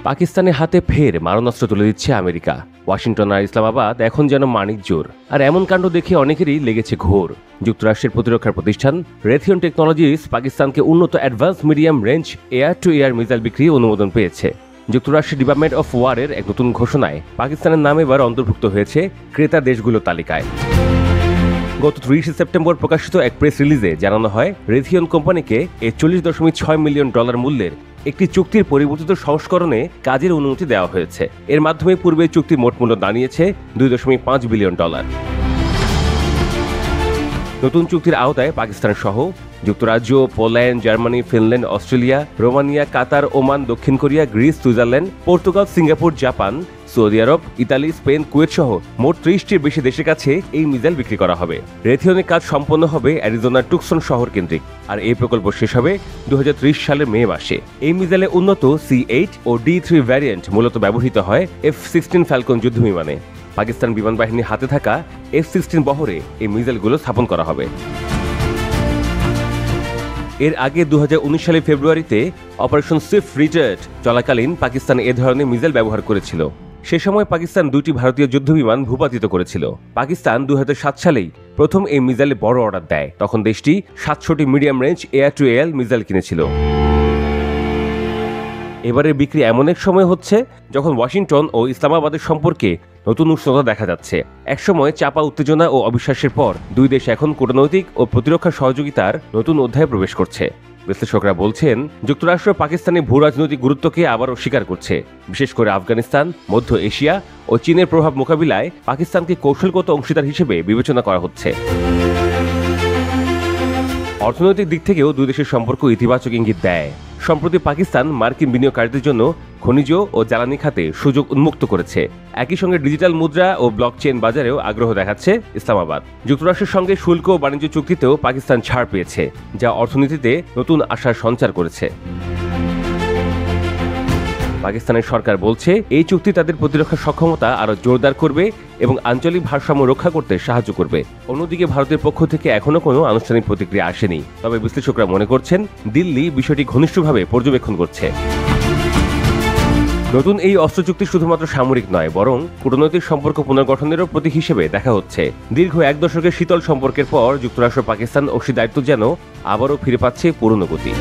পাকিস্তানের হাতে ফের মারণাস্ত্র তুলে দিচ্ছে আমেরিকা। ওয়াশিংটন আর ইসলামাবাদ এখন যেন মানিক জোর। আর এমন কাণ্ড দেখে অনেকেরই লেগেছে ঘোর। যুক্তরাষ্ট্রের প্রতিরক্ষা প্রতিষ্ঠান রেথিয়ন টেকনোলজিস পাকিস্তানকে উন্নত advance medium range air to air missile বিক্রি অনুমোদন পেয়েছে। যুক্তরাষ্ট্রের ডিপার্টমেন্ট অফ ওয়ারের এক নতুন ঘোষণায় পাকিস্তানের নাম এবার অন্তর্ভুক্ত হয়েছে ক্রেতা দেশগুলোর তালিকায়। গত 30 সেপ্টেম্বর প্রকাশিত এক প্রেস রিলিজে জানানো হয়, রেথিয়ন কোম্পানিকে $40.6 মিলিয়ন মূল্যের একটি চুক্তির পরিবর্তিত সংস্করণে কাজের অনুমতি দেওয়া হয়েছে। এর মাধ্যমে পূর্বে চুক্তির মোট মূল্য দাঁড়িয়েছে $2.5 বিলিয়ন। নতুন চুক্তির আওতায় পাকিস্তান সহ যুক্তরাজ্য, Poland, Germany, Finland, Australia, Romania, Qatar, Oman, দক্ষিণ Korea, Greece, Switzerland, Portugal, Singapore, Japan, Saudi Arab, Italy, Spain, Kuwait সহ মোট 30টির বেশি দেশের কাছে এই মিসাইল বিক্রি করা হবে। রেথিয়নের কাজ সম্পন্ন হবে অ্যারিজোনার টুকসন শহর কেন্দ্রিক। আর এই প্রকল্প শেষ হবে 2030 সালের মে মাসে। এই মিসাইলে উন্নত C8 ও D3 ভ্যারিয়েন্ট মূলত ব্যবহৃত হয় F-16 ফ্যালকন যুদ্ধবিমানে। পাকিস্তান বিমান বাহিনীর হাতে থাকা F-16 বহরে এই মিসাইলগুলো স্থাপন করা হবে। এর আগে 2019 সালের ফেব্রুয়ারিতে অপারেশন সুইফট রিটার্ট চলাকালীন পাকিস্তান এ ধরনের মিসাইল ব্যবহার করেছিল। সে সময় পাকিস্তান 2টি ভারতীয় যুদ্ধবিমান ভূপাতিত করেছিল। পাকিস্তান 2007 সালেই প্রথম এই মিসাইলে বড় অর্ডার দেয়। তখন দেশটি 700টি medium range air to air missile কিনেছিল। এবারের বিক্রি এমন এক সময় হচ্ছে যখন ওয়াশিংটন ও ইসলামাবাদের সম্পর্কে নতুন উষ্ণতা দেখা যাচ্ছে। একসময় চাপা উত্তেজনা ও অবিশ্বাসের পর দুই দেশ এখন কূটনৈতিক ও প্রতিরক্ষা সহযোগিতার নতুন অধ্যায়ে প্রবেশ করছে। বিশ্লেষকরা বলছেন, যুক্তরাষ্ট্র পাকিস্তানের ভূ রাজনৈতিক গুরুত্বকে আবারও স্বীকার করছে। বিশেষ করে আফগানিস্তান, মধ্য এশিয়া ও চীনের প্রভাব মোকাবিলায় পাকিস্তানকে কৌশলগত অংশীদার হিসেবে বিবেচনা করা হচ্ছে। অর্থনৈতিক দিক থেকেও দুই দেশের সম্পর্ক ইতিবাচক ইঙ্গিত দেয়। সম্প্রতি পাকিস্তান মার্কিন বিনিয়োগকারীদের জন্য খনিজ ও জ্বালানি খাতে সুযোগ উন্মুক্ত করেছে। একই সঙ্গে ডিজিটাল মুদ্রা ও ব্লকচেইন বাজারেও আগ্রহ দেখাচ্ছে ইসলামাবাদ। যুক্তরাষ্ট্রের সঙ্গে শুল্ক ও বাণিজ্য চুক্তিতেও পাকিস্তান ছাড় পেয়েছে, যা অর্থনীতিতে নতুন আশার সঞ্চার করেছে। পাকিস্তানের সরকার বলছে, এই চুক্তি তাদের প্রতিরক্ষা সক্ষমতা আরও জোরদার করবে এবং আঞ্চলিক ভারসাম্য রক্ষা করতে সাহায্য করবে। অন্যদিকে ভারতের পক্ষ থেকে এখনও কোনো আনুষ্ঠানিক প্রতিক্রিয়া আসেনি। তবে বিশ্লেষকরা মনে করছেন, দিল্লি বিষয়টি ঘনিষ্ঠভাবে পর্যবেক্ষণ করছে। নতুন এই অস্ত্র চুক্তি শুধুমাত্র সামরিক নয়, বরং কূটনৈতিক সম্পর্ক পুনর্গঠনেরও প্রতীক হিসেবে দেখা হচ্ছে। দীর্ঘ এক দশকের শীতল সম্পর্কের পর যুক্তরাষ্ট্র পাকিস্তান অংশীদারিত্ব যেন আবারও ফিরে পাচ্ছে পুরনো গতি।